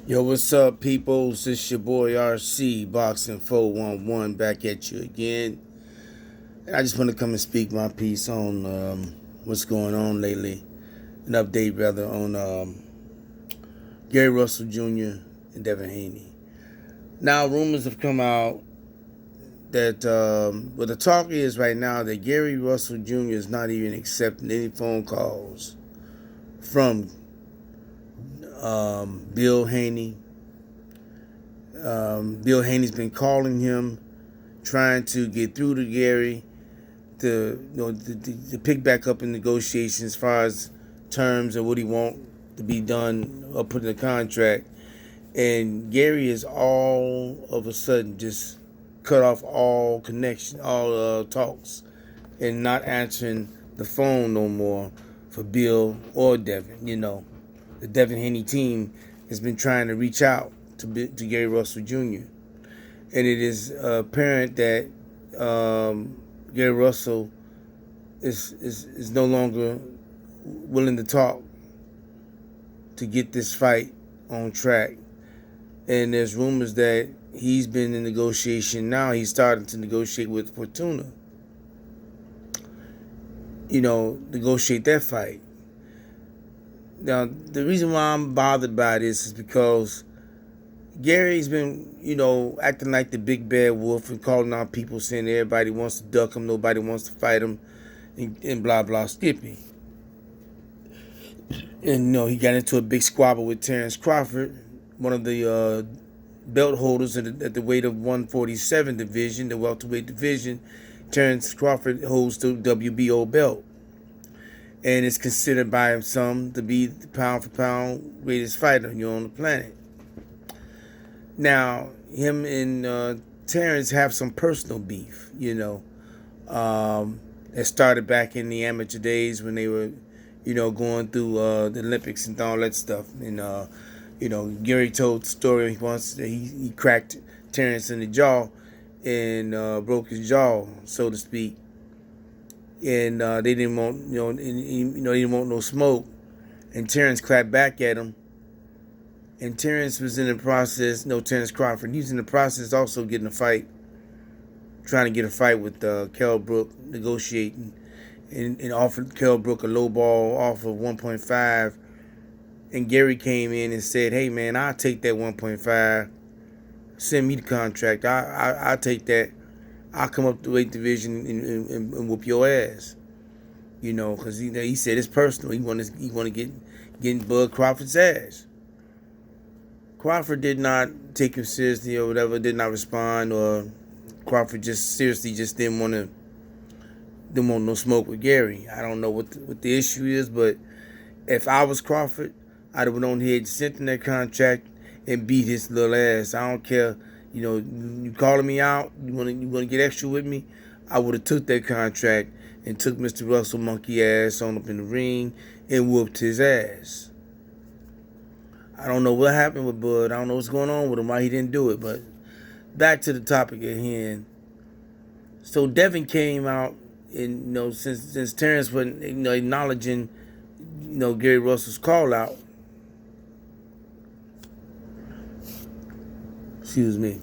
Yo, what's up, peoples? It's your boy RC, Boxing 411, back at you again. And I just want to come and speak my piece on what's going on lately. An update, rather, on Gary Russell Jr. and Devin Haney. Now, rumors have come out that, well, the talk is right now that Gary Russell Jr. is not even accepting any phone calls from Bill Haney. Bill Haney's been calling him, trying to get through to Gary to pick back up in negotiations as far as terms and what he want to be done or put in the contract. And Gary is all of a sudden just cut off all connection, all talks, and not answering the phone no more for Bill or Devin. The Devin Haney team has been trying to reach out to Gary Russell Jr. And it is apparent that Gary Russell is no longer willing to talk to get this fight on track. And there's rumors that he's been in negotiation now. He's starting to negotiate with Fortuna. Negotiate that fight. Now, the reason why I'm bothered by this is because Gary's been, acting like the big bad wolf and calling out people saying everybody wants to duck him, nobody wants to fight him, and blah, blah, Skippy. And, he got into a big squabble with Terrence Crawford, one of the belt holders at the weight of 147 division, the welterweight division. Terrence Crawford holds the WBO belt. And it's considered by some to be the pound-for-pound greatest fighter on the planet. Now, him and Terrence have some personal beef, that started back in the amateur days when they were, going through the Olympics and all that stuff. And, Gary told the story once that he cracked Terrence in the jaw and broke his jaw, so to speak. And they didn't want, they didn't want no smoke. And Terrence clapped back at him. And Terrence was in the process, Terrence Crawford, he was in the process also getting a fight, trying to get a fight with Kell Brook, negotiating, and offered Kell Brook a low ball offer of 1.5. And Gary came in and said, hey, man, I'll take that 1.5. Send me the contract. I'll take that. I'll come up to weight division and whoop your ass. Because he said it's personal. He want to get in Bud Crawford's ass. Crawford did not take him seriously or whatever, did not respond, or Crawford just didn't want no smoke with Gary. I don't know what the issue is, but if I was Crawford, I'd have went on ahead, sent him that contract, and beat his little ass. I don't care. You calling me out, you wanna get extra with me, I would have took that contract and took Mr. Russell monkey ass on up in the ring and whooped his ass. I don't know what happened with Bud. I don't know what's going on with him, why he didn't do it. But back to the topic at hand. So Devin came out, and since Terrence wasn't acknowledging Gary Russell's call out. Excuse me.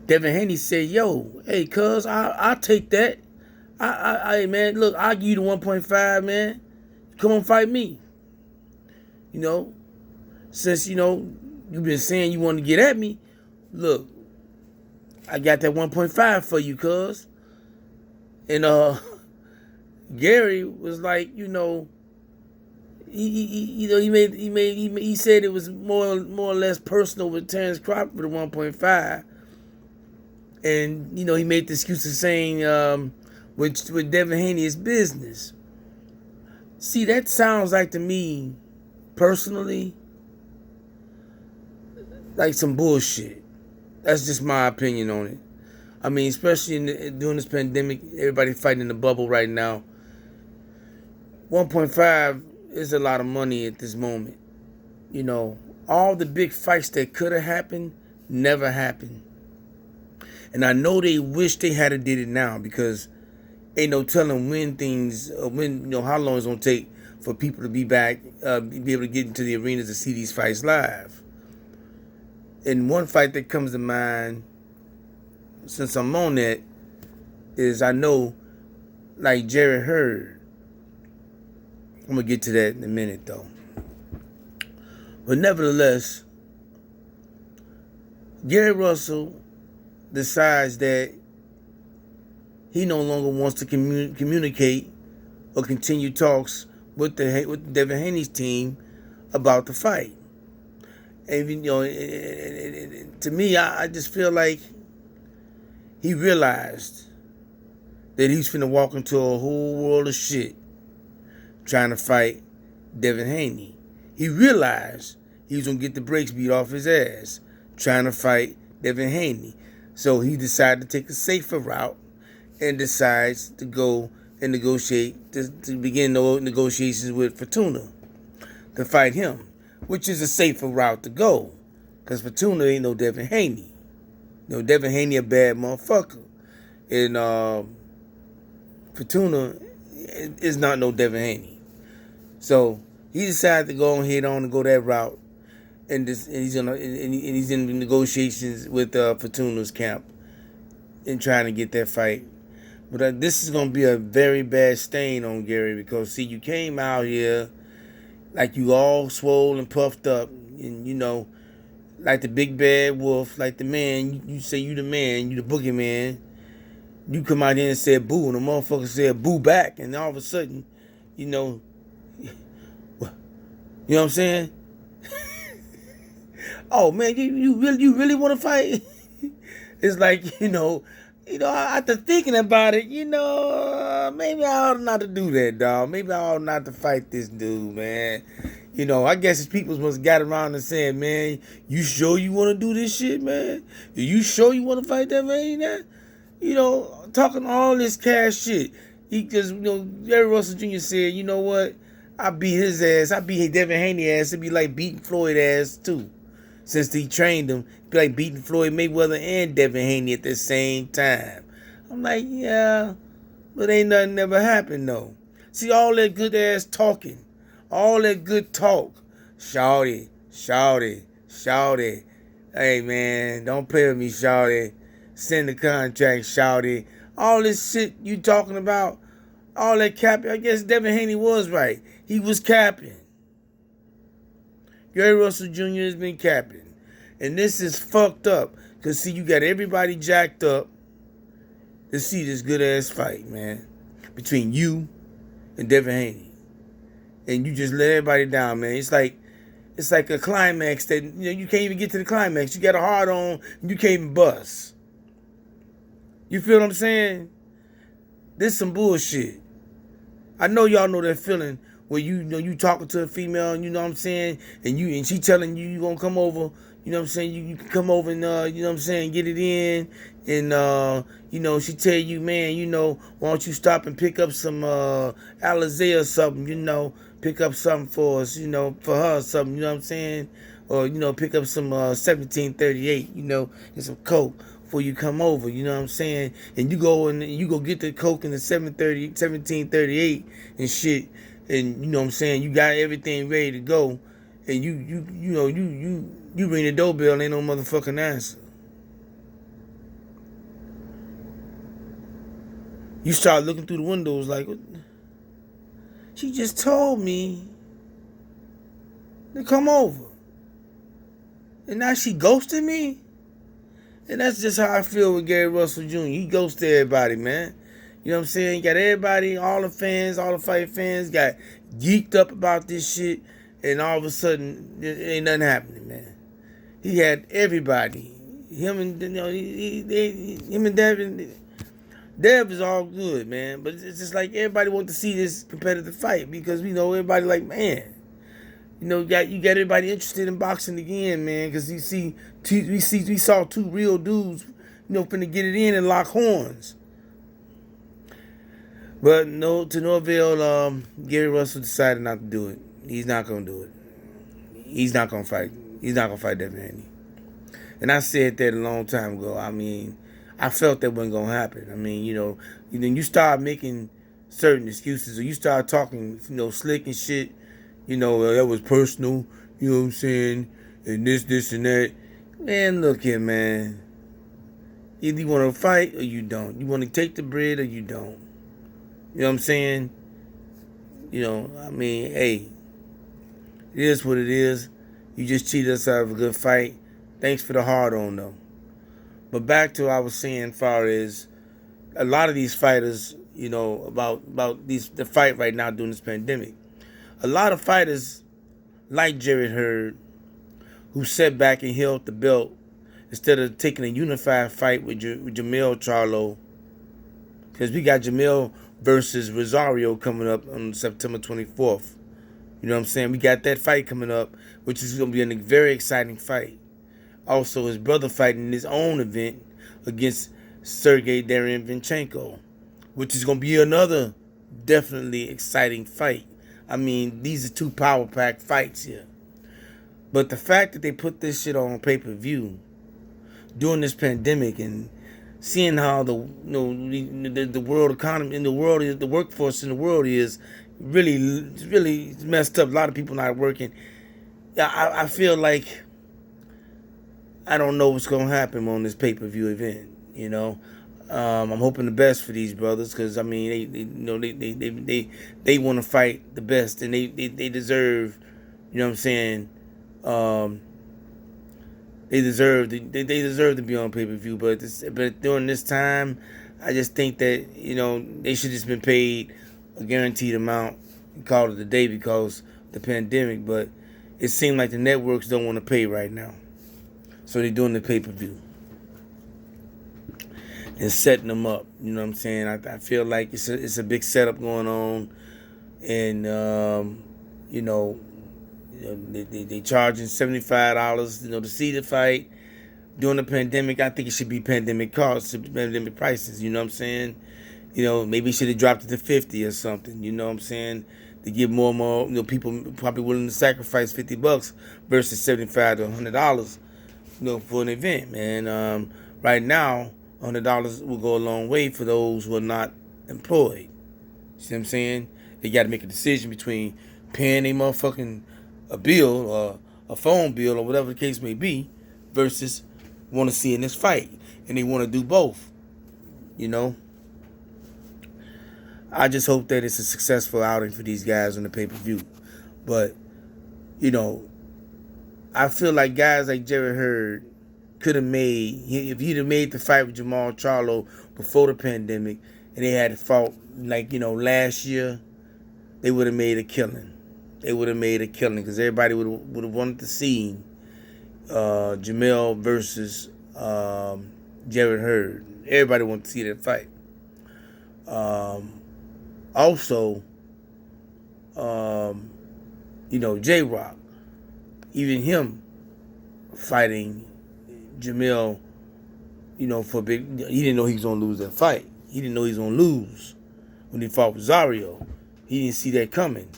Devin Haney said, "Yo, hey, cuz, I'll take that. Hey, man, look, I'll give you the 1.5, man. Come on, fight me. Since, you've been saying you want to get at me, look, I got that 1.5 for you, cuz." And Gary was like, he said it was more or less personal with Terrence Crawford at 1.5. And, he made the excuse of saying with Devin Haney is business. See, that sounds like to me, personally, like some bullshit. That's just my opinion on it. I mean, especially during this pandemic, everybody fighting in the bubble right now. 1.5 is a lot of money at this moment. All the big fights that could have happened never happened. And I know they wish they had did it now, because ain't no telling how long it's gonna take for people to be back, be able to get into the arenas to see these fights live. And one fight that comes to mind, since I'm on that, is I know, like Jerry Hurd. I'm going to get to that in a minute, though. But nevertheless, Gary Russell decides that he no longer wants to communicate or continue talks with Devin Haney's team about the fight. And to me, I just feel like he realized that he's finna walk into a whole world of shit trying to fight Devin Haney. He realized he was gonna get the brakes beat off his ass trying to fight Devin Haney. So he decided to take a safer route and decides to go and negotiate, to begin the negotiations with Fortuna to fight him, which is a safer route to go, because Fortuna ain't no Devin Haney. Devin Haney a bad motherfucker, and Fortuna is not no Devin Haney. So he decided to go ahead and go that route, and he's in negotiations with Fortuna's camp and trying to get that fight. But this is going to be a very bad stain on Gary, because, see, you came out here like you all swole and puffed up, and, like the big bad wolf, like the man, you say you the man, you the boogeyman. You come out here and say boo, and the motherfucker said boo back, and all of a sudden, you know what I'm saying? Oh, man, you really want to fight? It's like, after thinking about it, maybe I ought not to do that, dog. Maybe I ought not to fight this dude, man. I guess his people must have got around and said, man, you sure you want to do this shit, man? You sure you want to fight that man? Talking all this cash shit. He just, Jerry Russell Jr. said, you know what? I beat his ass. I beat Devin Haney ass. It'd be like beating Floyd ass, too. Since he trained him, it'd be like beating Floyd Mayweather and Devin Haney at the same time. I'm like, yeah, but ain't nothing ever happened, though. See, all that good ass talking. All that good talk. Shawty. Hey, man, don't play with me, shawty. Send the contract, shawty. All this shit you talking about, all that capping, I guess Devin Haney was right. He was capping. Gary Russell Jr. has been capping. And this is fucked up. Because, see, you got everybody jacked up to see this good-ass fight, man, between you and Devin Haney. And you just let everybody down, man. It's like a climax that, you can't even get to the climax. You got a hard on, and you can't even bust. You feel what I'm saying? This some bullshit. I know y'all know that feeling where you talking to a female, and you know what I'm saying, and she telling you gonna come over, you know what I'm saying, you can come over and you know what I'm saying, get it in, and she tell you, man, why don't you stop and pick up some Alizé or something, pick up something for us, for her or something, you know what I'm saying, or pick up some 1738, and some Coke before you come over, you know what I'm saying, and you go get the Coke in the 1738 and shit. And you know what I'm saying, you got everything ready to go, and you ring the doorbell and ain't no motherfucking answer. You start looking through the windows like, she just told me to come over, and now she ghosted me. And that's just how I feel with Gary Russell Jr. He ghosted everybody, man. You know what I'm saying? You got everybody, all the fans, all the fight fans got geeked up about this shit, and all of a sudden, ain't nothing happening, man. He had everybody. Him and Devin. Dev is all good, man. But it's just like everybody wants to see this competitive fight, because everybody like, man. You got everybody interested in boxing again, man, because we saw two real dudes, finna get it in and lock horns. But to no avail, Gary Russell decided not to do it. He's not gonna do it. He's not gonna fight. He's not gonna fight Devin Haney. And I said that a long time ago. I mean, I felt that wasn't gonna happen. I mean, you start making certain excuses, or you start talking, slick and shit. That was personal. You know what I'm saying? And this, and that. Man, look here, man. Either you want to fight or you don't. You want to take the bread or you don't. You know what I'm saying? I mean, hey, it is what it is. You just cheated us out of a good fight. Thanks for the hard on, though. But back to what I was saying, as far as a lot of these fighters, about the fight right now during this pandemic. A lot of fighters like Jared Hurd, who sat back and held the belt instead of taking a unified fight with Jamil Charlo, because we got Jamil versus Rosario coming up on September 24th. You know what I'm saying? We got that fight coming up, which is going to be a very exciting fight. Also, his brother fighting in his own event against Sergey Derevyanchenko, which is going to be another definitely exciting fight. I mean, these are two power-packed fights here. But the fact that they put this shit on pay-per-view during this pandemic and seeing how the world economy in the world is, the workforce in the world is really messed up. A lot of people not working. I feel like I don't know what's gonna happen on this pay-per-view event. I'm hoping the best for these brothers, because I mean they want to fight the best, and they deserve. You know what I'm saying? They deserve to be on pay-per-view, but during this time, I just think that they should just been paid a guaranteed amount and called it a day because of the pandemic. But it seemed like the networks don't want to pay right now, so they're doing the pay-per-view and setting them up. You know what I'm saying? I feel like it's a big setup going on, and they charging $75 to see the fight during the pandemic. I think it should be pandemic costs, pandemic prices. You know what I'm saying? Maybe it should have dropped it to 50 or something. You know what I'm saying? To give more and more, people probably willing to sacrifice $50 versus $75 to $100, for an event, man. Right now, $100 will go a long way for those who are not employed. See what I'm saying? They got to make a decision between paying a motherfucking a bill or a phone bill or whatever the case may be versus want to see in this fight. And they want to do both. I just hope that it's a successful outing for these guys on the pay-per-view. But, I feel like guys like Jared Hurd could have if he'd have made the fight with Jamal Charlo before the pandemic and they had fought last year, they would have made a killing. They would have made a killing because everybody would have wanted to see Jamil versus Jared Hurd. Everybody wanted to see that fight. Also, J-Rock, even him fighting Jamil, for big. He didn't know he was gonna lose that fight. He didn't know he was gonna lose when he fought Rosario. He didn't see that coming.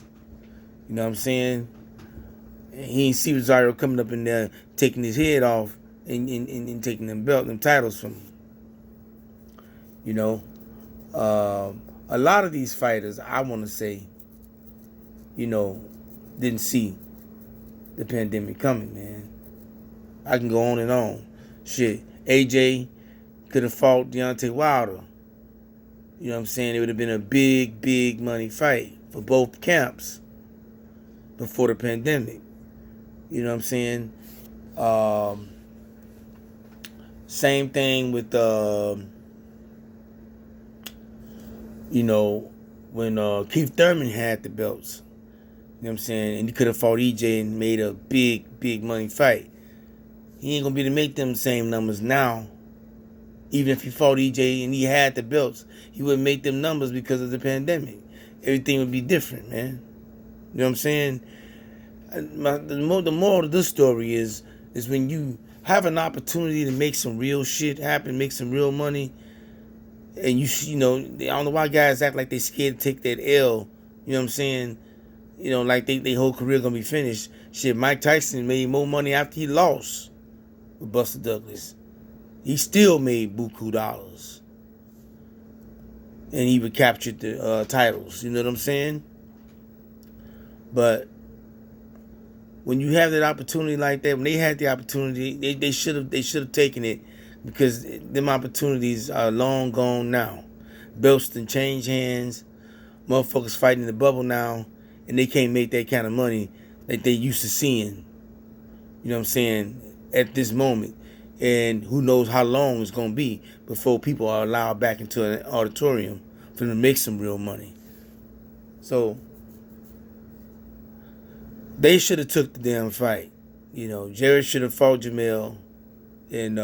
You know what I'm saying? He didn't see Rosario coming up in there, taking his head off and taking them titles from him. A lot of these fighters, I want to say, didn't see the pandemic coming, man. I can go on and on. Shit, AJ could have fought Deontay Wilder. You know what I'm saying? It would have been a big money fight for both camps before the pandemic. You know what I'm saying? Same thing with when Keith Thurman had the belts. You know what I'm saying? And he could have fought EJ and made a big money fight. He ain't gonna be able to make them same numbers now. Even if he fought EJ and he had the belts, he wouldn't make them numbers because of the pandemic. Everything would be different, man. You know what I'm saying? The moral of this story is when you have an opportunity to make some real shit happen, make some real money, and I don't know why guys act like they scared to take that L. You know what I'm saying? Like their whole career gonna be finished. Shit, Mike Tyson made more money after he lost with Buster Douglas. He still made buku dollars, and he recaptured the titles. You know what I'm saying? But when you have that opportunity like that, when they had the opportunity, they should have taken it, because them opportunities are long gone now. Belts done change hands. Motherfuckers fighting in the bubble now, and they can't make that kind of money that they used to seeing. You know what I'm saying? At this moment, and who knows how long it's gonna be before people are allowed back into an auditorium for them to make some real money. So they should have took the damn fight. You know, Jared should have fought Jamel, and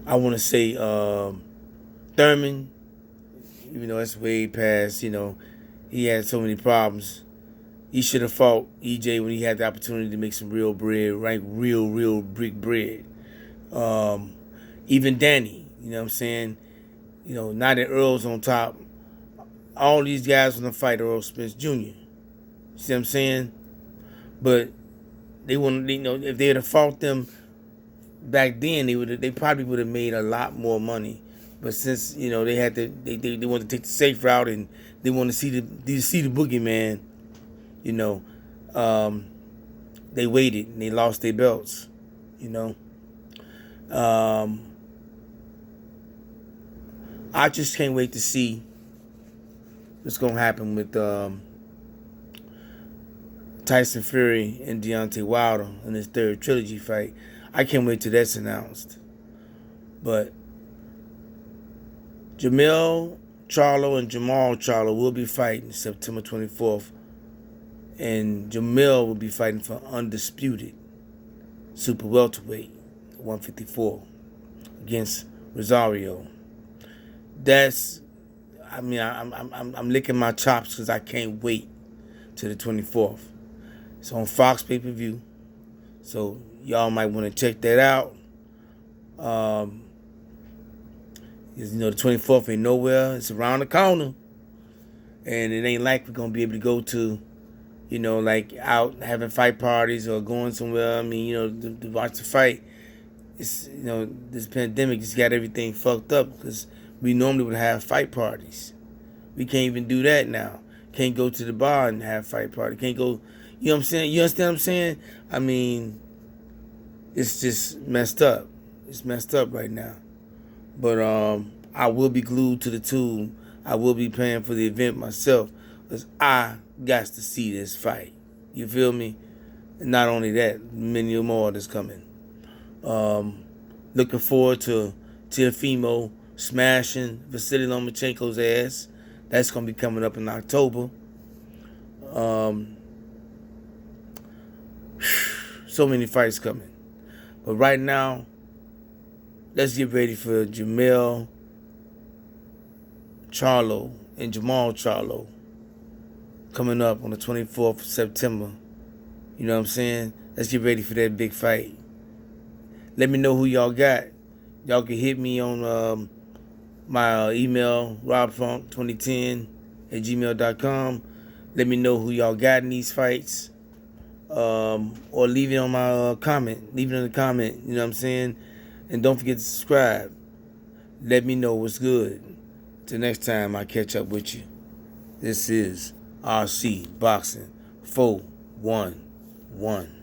I want to say Thurman, even though that's way past. You know, he had so many problems. He should have fought EJ when he had the opportunity to make some real bread, right? Real big bread. Even Danny, you know what I'm saying? You know, now that Earl's on top, all these guys want to fight Earl Spence Jr. See what I'm saying? But they want, you know, if they had fought them back then, they probably would have made a lot more money. But since, you know, they want to take the safe route, and they want to see the boogeyman, you know, they waited and they lost their belts, you know. I just can't wait to see what's gonna happen with Tyson Fury and Deontay Wilder in this third trilogy fight. I can't wait till that's announced. But Jamel Charlo and Jamal Charlo will be fighting September 24th. And Jamel will be fighting for undisputed super welterweight, 154, against Rosario. That's, I mean, I'm licking my chops because I can't wait to the 24th. It's on Fox pay-per-view, so y'all might want to check that out. You know, the 24th ain't nowhere. It's around the corner, and it ain't like we're gonna be able to go to, you know, like out having fight parties or going somewhere. I mean, you know, to watch the fight. It's, you know, this pandemic just got everything fucked up, because we normally would have fight parties. We can't even do that now. Can't go to the bar and have fight party. Can't go, you know what I'm saying? You understand what I'm saying? I mean, it's just messed up. It's messed up right now. But I will be glued to the tube. I will be paying for the event myself, because I got to see this fight. You feel me? And not only that, many more that's coming. Looking forward to Teofimo smashing Vasily Lomachenko's ass. That's going to be coming up in October. So many fights coming. But right now, let's get ready for Jamel Charlo and Jamal Charlo coming up on the 24th of September. You know what I'm saying? Let's get ready for that big fight. Let me know who y'all got. Y'all can hit me on my email, robfunk2010@gmail.com. Let me know who y'all got in these fights. Or leave it on my comment. Leave it in the comment, you know what I'm saying? And don't forget to subscribe. Let me know what's good. Till next time I catch up with you. This is RC Boxing 411.